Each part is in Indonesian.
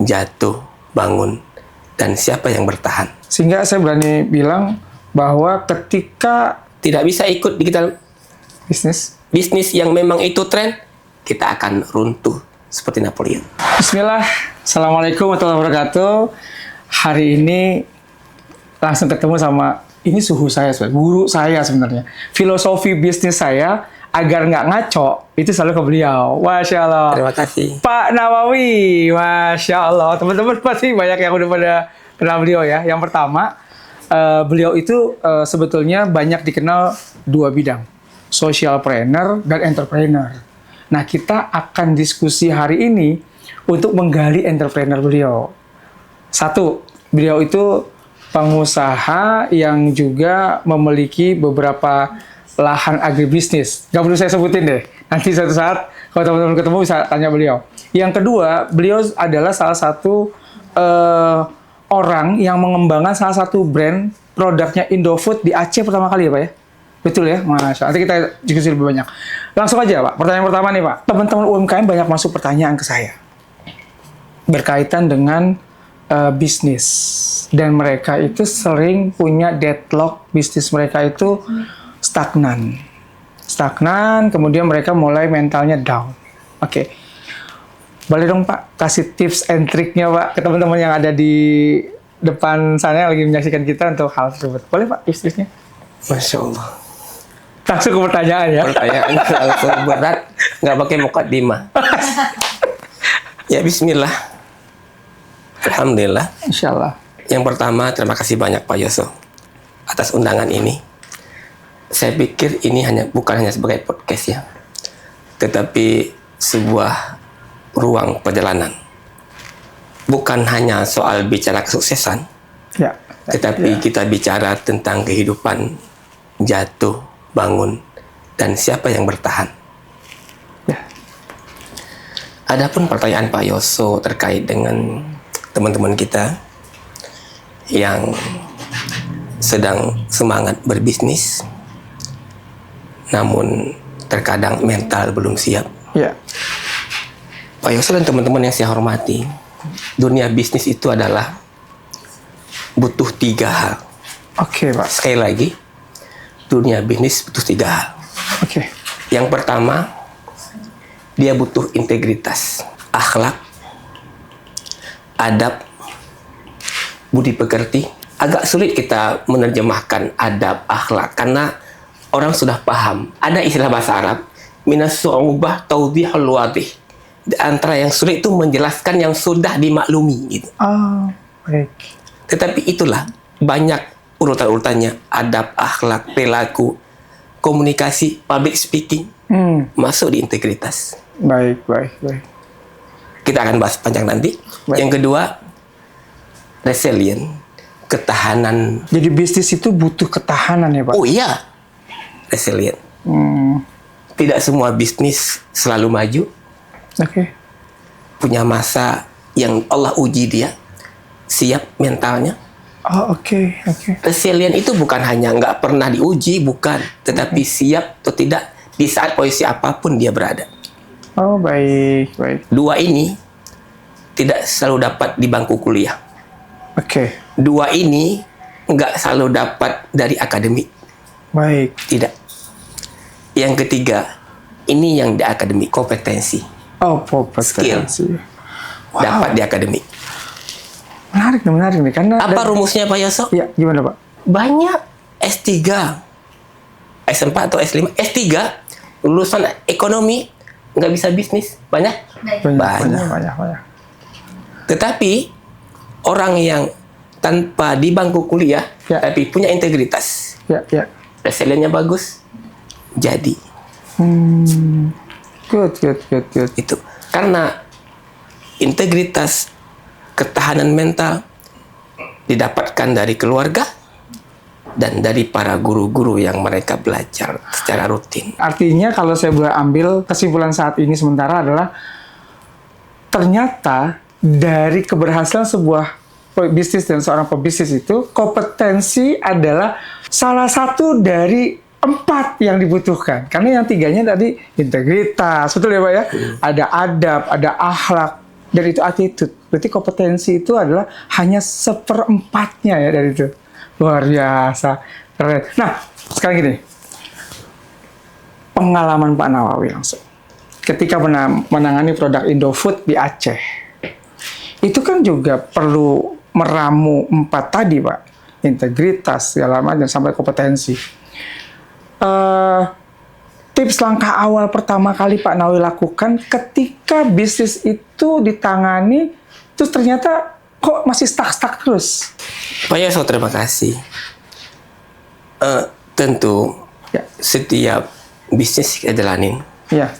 jatuh, bangun, dan siapa yang bertahan. Sehingga saya berani bilang bahwa ketika Tidak bisa ikut digital bisnis yang memang itu tren, kita akan runtuh seperti Napoleon. Bismillah, Assalamualaikum warahmatullahi wabarakatuh. Hari ini langsung ketemu sama, ini suhu saya, guru saya sebenarnya. Filosofi bisnis saya agar nggak ngaco, itu selalu ke beliau. Masya Allah. Terima kasih. Pak Nawawi, Masya Allah. Teman-teman pasti banyak yang udah pada kenal beliau ya. Yang pertama, beliau itu sebetulnya banyak dikenal dua bidang. Socialpreneur dan entrepreneur. Nah, kita akan diskusi hari ini untuk menggali entrepreneur beliau. Satu, beliau itu pengusaha yang juga memiliki beberapa lahan agribisnis. Gak perlu saya sebutin deh. Nanti suatu saat kalau teman-teman ketemu bisa tanya beliau. Yang kedua, beliau adalah salah satu orang yang mengembangkan salah satu brand produknya Indofood di Aceh pertama kali ya Pak ya? Betul ya? Masya Allah. Nanti kita diskusi lebih banyak. Langsung aja Pak. Pertanyaan pertama nih Pak. Teman-teman UMKM banyak masuk pertanyaan ke saya. Berkaitan dengan bisnis. Dan mereka itu sering punya deadlock bisnis mereka itu stagnan, kemudian mereka mulai mentalnya down. Oke. Boleh dong Pak, kasih tips and triknya Pak ke teman-teman yang ada di depan sana yang lagi menyaksikan kita untuk hal tersebut. Boleh Pak, tips-tipsnya? Masya Allah. Langsung ke pertanyaan ya. Pertanyaan langsung berat, nggak pakai mukaddimah. Ya Bismillah. Alhamdulillah. Insya Allah. Yang pertama, terima kasih banyak Pak Yoso atas undangan ini. Saya pikir ini bukan hanya sebagai podcast ya, tetapi sebuah ruang perjalanan. Bukan hanya soal bicara kesuksesan, Ya. tetapi kita bicara tentang kehidupan, jatuh, bangun, dan siapa yang bertahan. Ya. Adapun pertanyaan Pak Yoso terkait dengan teman-teman kita yang sedang semangat berbisnis, namun terkadang mental belum siap. Ya. Pak Yoso dan teman-teman yang saya hormati, dunia bisnis itu adalah butuh 3 hal. Oke Pak. Sekali lagi, dunia bisnis butuh 3 hal. Oke. Yang pertama, dia butuh integritas, akhlak, adab, budi pekerti. Agak sulit kita menerjemahkan adab, akhlak, karena orang sudah paham. Ada istilah bahasa Arab, minas su'ubah tawdihul wadih. Di antara yang sulit itu menjelaskan yang sudah dimaklumi gitu. Oh, baik. Tetapi itulah banyak urutan-urutannya, adab, akhlak, perilaku, komunikasi, public speaking, masuk di integritas. Baik. Kita akan bahas panjang nanti. Baik. Yang kedua, resilient, ketahanan. Jadi bisnis itu butuh ketahanan ya Pak? Oh iya, resilient. Tidak semua bisnis selalu maju. Oke. Punya masa yang Allah uji dia, siap mentalnya. Oh, oke. Resilient itu bukan hanya nggak pernah diuji, bukan, tetapi siap atau tidak di saat posisi apapun dia berada. Oh, baik. Dua ini tidak selalu dapat di bangku kuliah. Oke. Dua ini nggak selalu dapat dari akademik. Baik. Tidak. Yang ketiga, ini yang di akademik, kompetensi. Oh, kompetensi. Wow. Dapat di akademik. Menarik nih. Karena Apa rumusnya Pak Yoso? Ya, gimana Pak? Banyak S3, S4 atau S5, S3, lulusan ekonomi, nggak bisa bisnis. Banyak. Banyak. Tetapi, orang yang tanpa di bangku kuliah, Ya. tapi punya integritas, Ya. resiliennya bagus, jadi. Good. Itu. Karena integritas, ketahanan mental didapatkan dari keluarga dan dari para guru-guru yang mereka belajar secara rutin. Artinya kalau saya boleh ambil kesimpulan saat ini sementara adalah ternyata dari keberhasilan sebuah bisnis dan seorang pebisnis itu, kompetensi adalah salah satu dari 4 yang dibutuhkan. Karena yang 3-nya tadi integritas, betul ya Pak ya? Ada adab, ada akhlak, dan itu attitude. Berarti kompetensi itu adalah hanya 1/4-nya ya dari itu. Luar biasa. Keren. Nah, sekarang gini. Pengalaman Pak Nawawi langsung. Ketika menangani produk Indofood di Aceh. Itu kan juga perlu meramu 4 tadi, Pak. Integritas, segala macam, sampai kompetensi. Tips langkah awal pertama kali Pak Nawawi lakukan ketika bisnis itu ditangani, terus ternyata kok masih stuck terus? Pak Yoso, terima kasih. Tentu Ya. setiap bisnis kita jalanin, Ya.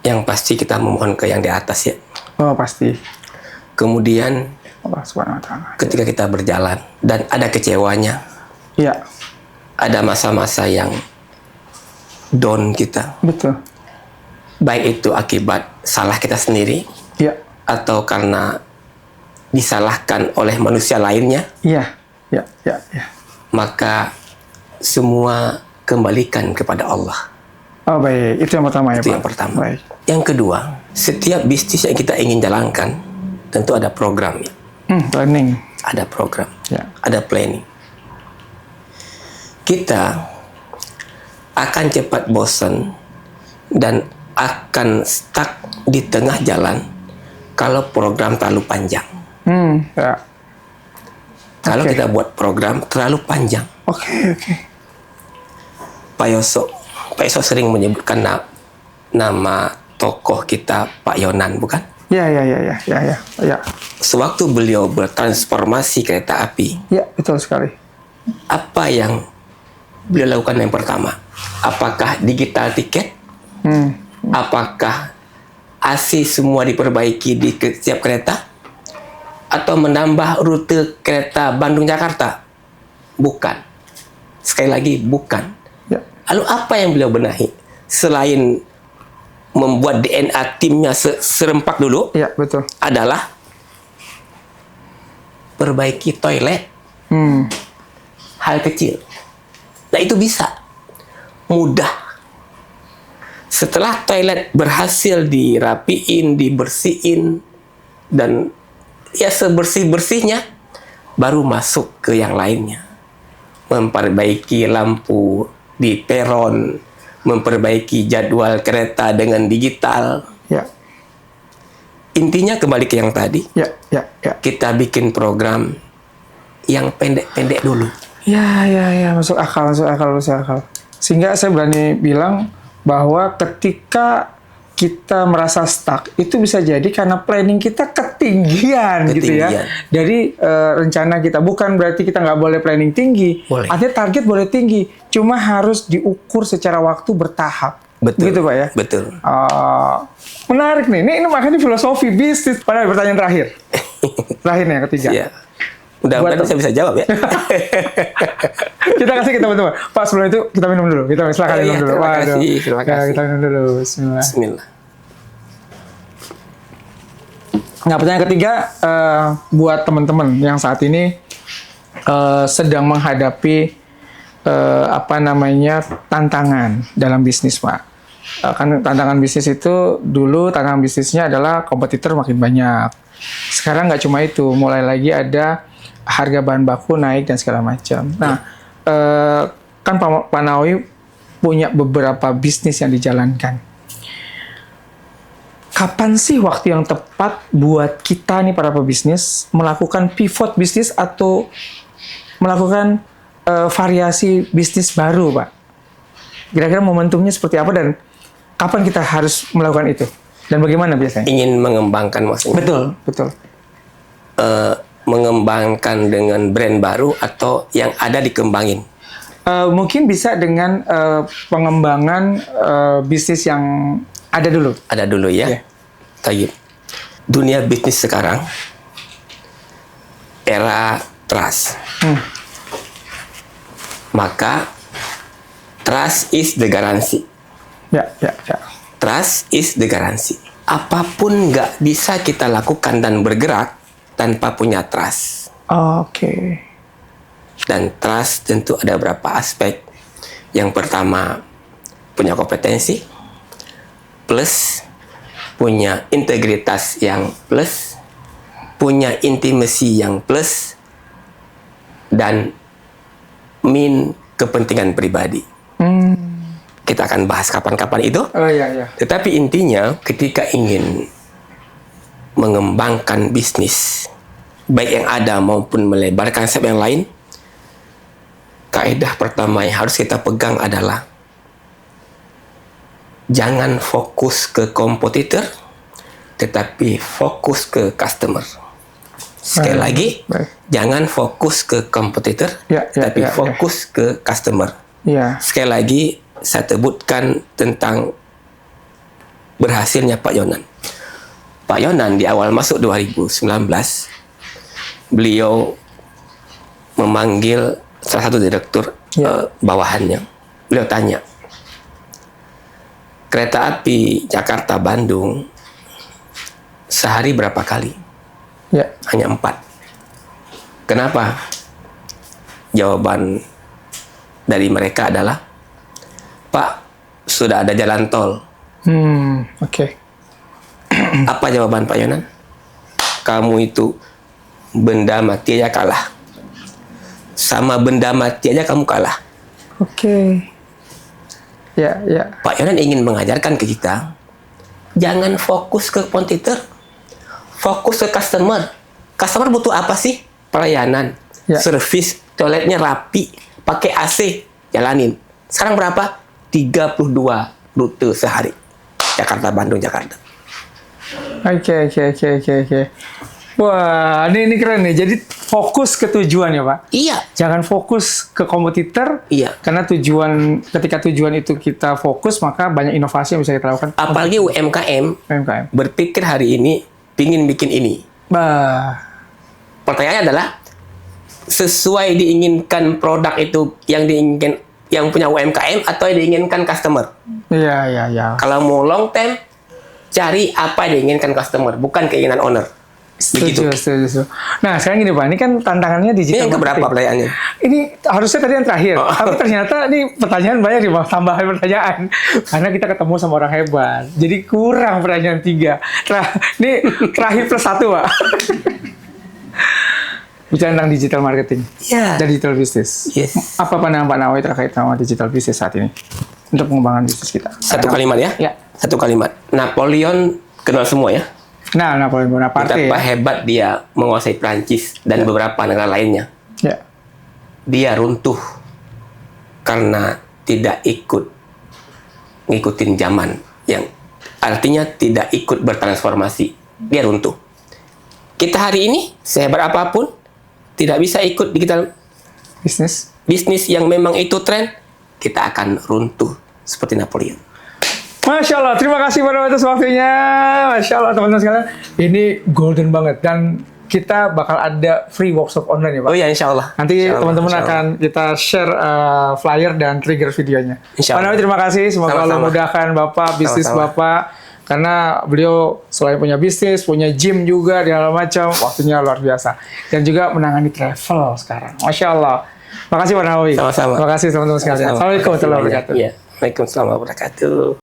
yang pasti kita memohon ke yang di atas ya. Oh, pasti. Kemudian Allah Subhanahu wa taala. ketika kita berjalan dan ada kecewanya, Iya, ada masa-masa yang down kita, betul. baik itu akibat salah kita sendiri Iya. atau karena disalahkan oleh manusia lainnya, Iya. Ya, ya, ya. maka semua kembalikan kepada Allah. Oh, baik. Itu yang pertama ya, Itu Pak. yang pertama. Baik. Yang kedua, setiap bisnis yang kita ingin jalankan tentu ada program ya. Planning. Ada program, Ya. ada planning. Kita akan cepat bosan dan akan stuck di tengah jalan kalau program terlalu panjang. Ya. Kalau Oke. kita buat program terlalu panjang. Oke. Pak Yoso sering menyebutkan nama tokoh kita Pak Yonan, bukan? Ya. Sewaktu beliau bertransformasi kereta api, Ya, betul sekali. apa yang beliau lakukan yang pertama? Apakah digital tiket? Apakah AC semua diperbaiki di setiap kereta? Atau menambah rute kereta Bandung-Jakarta? Bukan. Sekali lagi, bukan. Ya. Lalu apa yang beliau benahi? Selain membuat DNA timnya serempak dulu, Ya, betul. adalah perbaiki toilet. Hal kecil. Nah, itu bisa. Mudah. Setelah toilet berhasil dirapiin, dibersihin, dan ya sebersih-bersihnya, baru masuk ke yang lainnya. Memperbaiki lampu di peron, memperbaiki jadwal kereta dengan digital. Ya. Intinya kembali ke yang tadi, Ya. kita bikin program yang pendek-pendek dulu. Ya, masuk akal. Sehingga saya berani bilang bahwa ketika kita merasa stuck, itu bisa jadi karena planning kita ketinggian. Gitu ya. Ketinggian. Dari rencana kita. Bukan berarti kita nggak boleh planning tinggi. Boleh. Artinya target boleh tinggi. Cuma harus diukur secara waktu bertahap. Betul. Gitu Pak ya? Betul. Menarik nih. Ini makanya filosofi bisnis. Pada pertanyaan terakhir. Terakhir nih yang ketiga. Ya. Mudah-mudahan saya bisa jawab ya. Kita kasih ke teman-teman. Pak, sebelum itu kita minum dulu. Silakan minum dulu. Terima kasih. Waduh. Terima Ya, kasih. kita minum dulu. Bismillah. Bismillah. Nah, pertanyaan ketiga buat teman-teman yang saat ini sedang menghadapi tantangan dalam bisnis, Pak. Kan tantangan bisnis itu dulu tantangan bisnisnya adalah kompetitor makin banyak. Sekarang nggak cuma itu, mulai lagi ada harga bahan baku naik dan segala macam. Nah, kan Pak Nawawi punya beberapa bisnis yang dijalankan. Kapan sih waktu yang tepat buat kita nih para pebisnis melakukan pivot bisnis atau melakukan variasi bisnis baru, Pak? Kira-kira momentumnya seperti apa dan kapan kita harus melakukan itu? Dan bagaimana biasanya? Ingin mengembangkan maksudnya. Betul. Mengembangkan dengan brand baru atau yang ada dikembangin? Mungkin bisa dengan pengembangan bisnis yang ada dulu. Ada dulu ya. Iya. Tayyib. Dunia bisnis sekarang era trust. Maka trust is the guarantee. Ya. Trust is the guarantee. Apapun nggak bisa kita lakukan dan bergerak tanpa punya trust. Oke. Dan trust tentu ada beberapa aspek. Yang pertama, punya kompetensi. Plus, punya integritas yang plus, punya intimasi yang plus, dan kepentingan pribadi. Kita akan bahas kapan-kapan itu. Oh iya, iya. Tetapi intinya ketika ingin mengembangkan bisnis, baik yang ada maupun melebarkan konsep yang lain, kaedah pertama yang harus kita pegang adalah jangan fokus ke kompetitor, tetapi fokus ke customer. Sekali lagi, jangan fokus ke kompetitor, tapi fokus ke customer. Sekali lagi, saya sebutkan tentang berhasilnya Pak Yonan. Pak Yonan di awal masuk 2019, beliau memanggil salah satu direktur bawahannya. Beliau tanya, kereta api Jakarta-Bandung sehari berapa kali? Hanya 4. Kenapa? Jawaban dari mereka adalah, Pak, sudah ada jalan tol. Apa jawaban Pak Yonan? Kamu itu benda mati aja kalah. Sama benda mati aja kamu kalah. Pak Yonan ingin mengajarkan ke kita, jangan fokus ke kompetitor, fokus ke customer. Customer butuh apa sih? Pelayanan, servis, toiletnya rapi, pakai AC, jalanin. Sekarang berapa? 32 rute sehari. Jakarta, Bandung, Jakarta. Oke. Wah, ini keren nih. Jadi fokus ke tujuan ya, Pak? Iya. Jangan fokus ke kompetitor. Iya. Karena ketika tujuan itu kita fokus, maka banyak inovasi yang bisa kita lakukan. Apalagi UMKM berpikir hari ini pingin bikin ini. Pertanyaannya adalah, sesuai diinginkan produk itu yang diinginkan yang punya UMKM atau yang diinginkan customer? Iya. Kalau mau long term, cari apa yang diinginkan customer, bukan keinginan owner. Setuju. Nah, sekarang gini Pak, ini kan tantangannya digital. Ini yang keberapa pertanyaannya? Ini harusnya tadi yang terakhir, tapi ternyata ini pertanyaan banyak nih Pak, tambahan pertanyaan. Karena kita ketemu sama orang hebat, jadi kurang pertanyaan 3. Ini terakhir plus 1 Pak. Bicara tentang digital marketing dan digital business. Apa pandangan Pak Nawawi terkait sama digital business saat ini untuk pengembangan bisnis kita? Satu kalimat ya? Satu kalimat. Napoleon kenal semua ya? Napoleon Bonaparte. Betapa hebat dia menguasai Prancis dan beberapa negara lainnya. Dia runtuh karena tidak ngikutin zaman, yang artinya tidak ikut bertransformasi. Dia runtuh. Kita hari ini sehebat apapun tidak bisa ikut digital bisnis yang memang itu tren, kita akan runtuh seperti Napoleon. Masya Allah, terima kasih Pak Nawawi atas waktunya. Masya Allah teman-teman sekalian, ini golden banget, dan kita bakal ada free workshop online ya Pak. Oh iya, insya Allah. Nanti teman-teman akan kita share flyer dan trigger videonya. Pak Nawawi terima kasih, semoga Allah mudahkan Bapak, bisnis Bapak. Karena beliau selain punya bisnis, punya gym juga, dan segala macam, waktunya luar biasa. Dan juga menangani travel sekarang. Masya Allah. Makasih Pak Nawawi. Sama-sama. Terima kasih teman-teman sekalian. Assalamualaikum warahmatullahi wabarakatuh. Waalaikumsalam warahmatullahi wabarakatuh.